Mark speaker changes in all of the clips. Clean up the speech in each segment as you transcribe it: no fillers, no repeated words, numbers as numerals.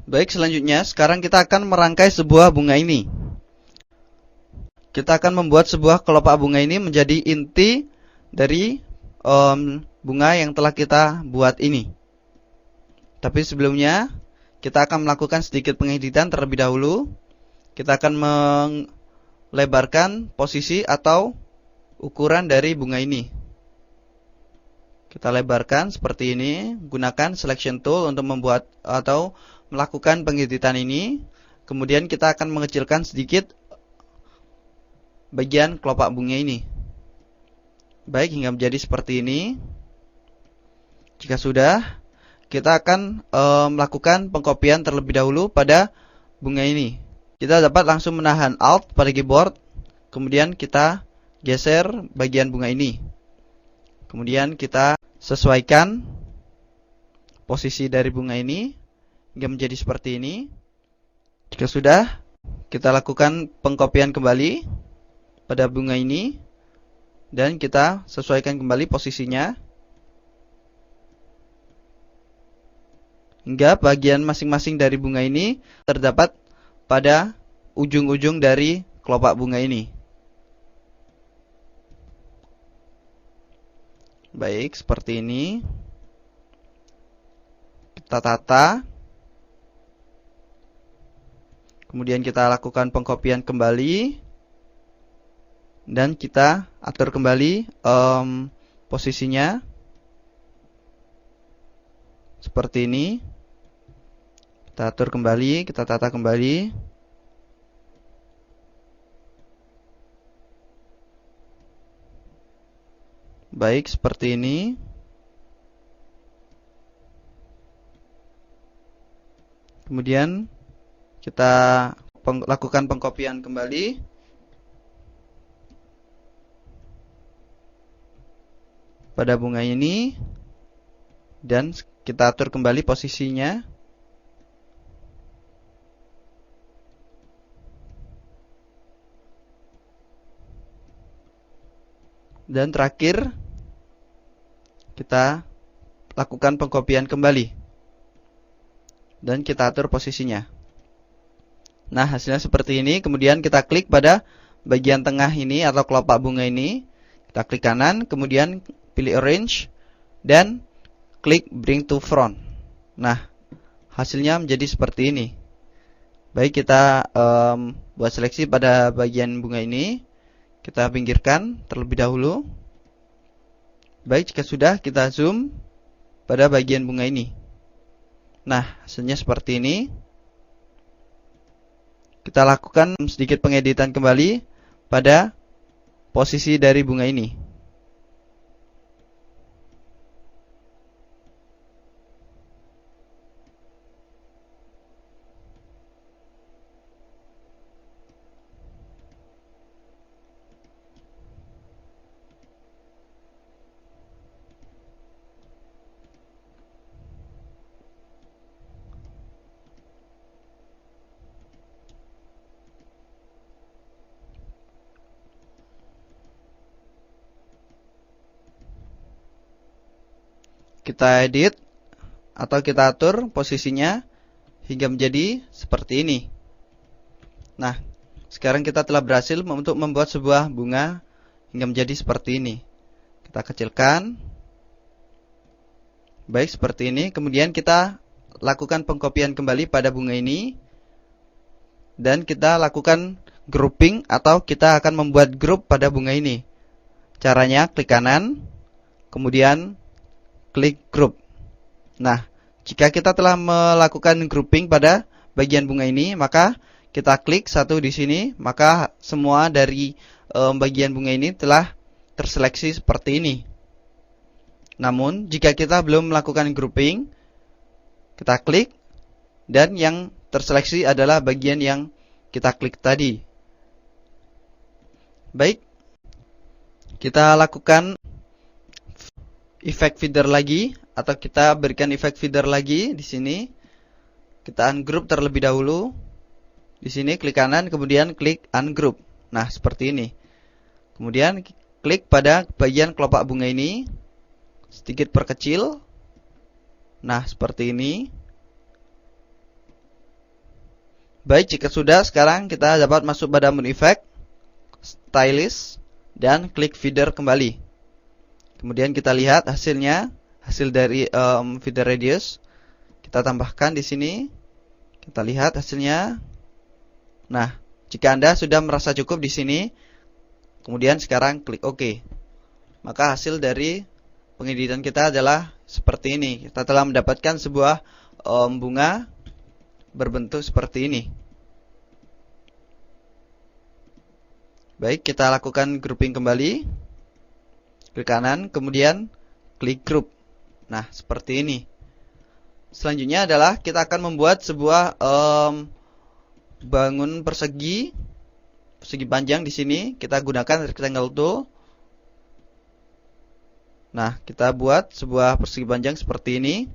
Speaker 1: Baik, selanjutnya sekarang kita akan merangkai sebuah bunga ini. Kita akan membuat sebuah kelopak bunga ini menjadi inti dari bunga yang telah kita buat ini. Tapi sebelumnya kita akan melakukan sedikit pengeditan terlebih dahulu. Kita akan melebarkan posisi atau ukuran dari bunga ini. Kita lebarkan seperti ini. Gunakan selection tool untuk membuat atau melakukan pengeditan ini. Kemudian kita akan mengecilkan sedikit bagian kelopak bunga ini. Baik, hingga menjadi seperti ini. Jika sudah, kita akan melakukan pengkopian terlebih dahulu pada bunga ini. Kita dapat langsung menahan Alt pada keyboard, kemudian kita geser bagian bunga ini. Kemudian kita sesuaikan posisi dari bunga ini hingga menjadi seperti ini. Jika sudah, kita lakukan pengkopian kembali pada bunga ini dan kita sesuaikan kembali posisinya hingga bagian masing-masing dari bunga ini terdapat pada ujung-ujung dari kelopak bunga ini. Baik, seperti ini. Kita tata. Kemudian kita lakukan pengkopian kembali. Dan kita atur kembali posisinya. Seperti ini. Kita atur kembali, kita tata kembali. Baik, seperti ini. Kemudian kita lakukan pengkopian kembali. Pada bunga ini. Dan kita atur kembali posisinya. Dan terakhir, kita lakukan pengkopian kembali. Dan kita atur posisinya. Nah, hasilnya seperti ini. Kemudian kita klik pada bagian tengah ini atau kelopak bunga ini. Kita klik kanan, kemudian pilih arrange. Dan klik bring to front. Nah, hasilnya menjadi seperti ini. Baik, kita buat seleksi pada bagian bunga ini. Kita pinggirkan terlebih dahulu. Baik, jika sudah, kita zoom pada bagian bunga ini. Nah, hasilnya seperti ini. Kita lakukan sedikit pengeditan kembali pada posisi dari bunga ini. Kita edit atau kita atur posisinya hingga menjadi seperti ini. Nah, sekarang kita telah berhasil untuk membuat sebuah bunga hingga menjadi seperti ini. Kita kecilkan. Baik, seperti ini. Kemudian kita lakukan pengkopian kembali pada bunga ini. Dan kita lakukan grouping atau kita akan membuat grup pada bunga ini. Caranya klik kanan, kemudian klik group. Nah, jika kita telah melakukan grouping pada bagian bunga ini, maka kita klik satu di sini, maka semua dari bagian bunga ini telah terseleksi seperti ini. Namun, jika kita belum melakukan grouping, kita klik dan yang terseleksi adalah bagian yang kita klik tadi. Baik, kita lakukan efek feeder lagi atau kita berikan efek feeder lagi di sini. Kita ungroup terlebih dahulu. Di sini klik kanan kemudian klik ungroup. Nah, seperti ini. Kemudian klik pada bagian kelopak bunga ini. Sedikit perkecil. Nah, seperti ini. Baik, jika sudah, sekarang kita dapat masuk pada menu effect, stylist, dan klik feeder kembali. Kemudian kita lihat hasilnya, hasil dari feeder radius. Kita tambahkan di sini. Kita lihat hasilnya. Nah, jika Anda sudah merasa cukup di sini, kemudian sekarang klik OK. Maka hasil dari pengeditan kita adalah seperti ini. Kita telah mendapatkan sebuah bunga berbentuk seperti ini. Baik, kita lakukan grouping kembali. Klik kanan, kemudian klik group. Nah, seperti ini. Selanjutnya adalah kita akan membuat sebuah bangun persegi panjang di sini. Kita gunakan rectangle tool. Nah, kita buat sebuah persegi panjang seperti ini.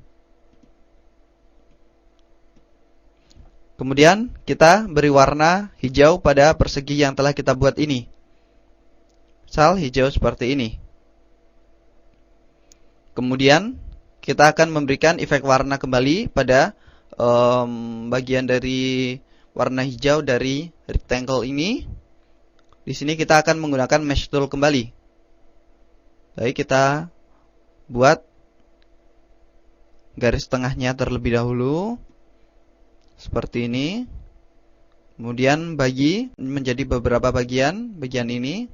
Speaker 1: Kemudian kita beri warna hijau pada persegi yang telah kita buat ini. Misal hijau seperti ini. Kemudian kita akan memberikan efek warna kembali pada bagian dari warna hijau dari rectangle ini. Di sini kita akan menggunakan mesh tool kembali. Baik, kita buat garis tengahnya terlebih dahulu. Seperti ini. Kemudian bagi menjadi beberapa bagian ini.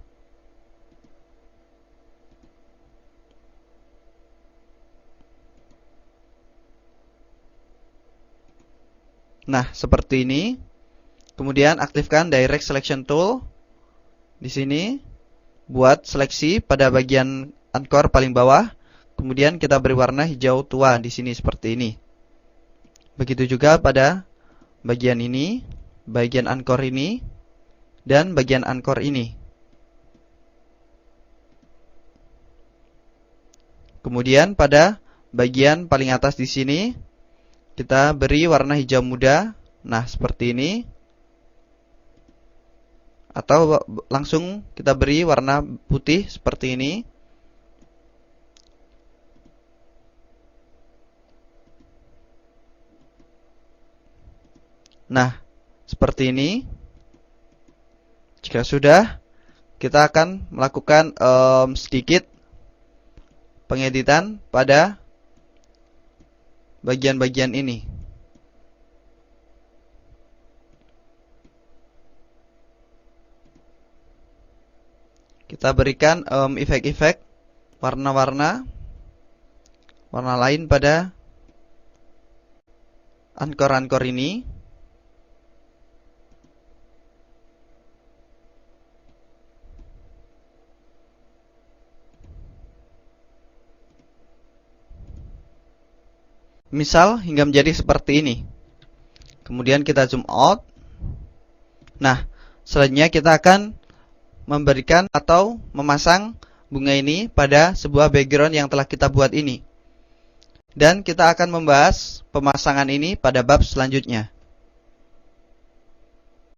Speaker 1: Nah, seperti ini. Kemudian aktifkan Direct Selection Tool. Di sini buat seleksi pada bagian anchor paling bawah. Kemudian kita beri warna hijau tua di sini seperti ini. Begitu juga pada bagian ini, bagian anchor ini, dan bagian anchor ini. Kemudian pada bagian paling atas di sini, kita beri warna hijau muda. Nah, seperti ini. Atau langsung kita beri warna putih seperti ini. Nah, seperti ini. Jika sudah, kita akan melakukan sedikit pengeditan pada bagian-bagian ini. Kita berikan efek-efek warna-warna lain pada anchor-anchor ini. Misal hingga menjadi seperti ini. Kemudian kita zoom out. Nah, selanjutnya kita akan memberikan atau memasang bunga ini pada sebuah background yang telah kita buat ini. Dan kita akan membahas pemasangan ini pada bab selanjutnya.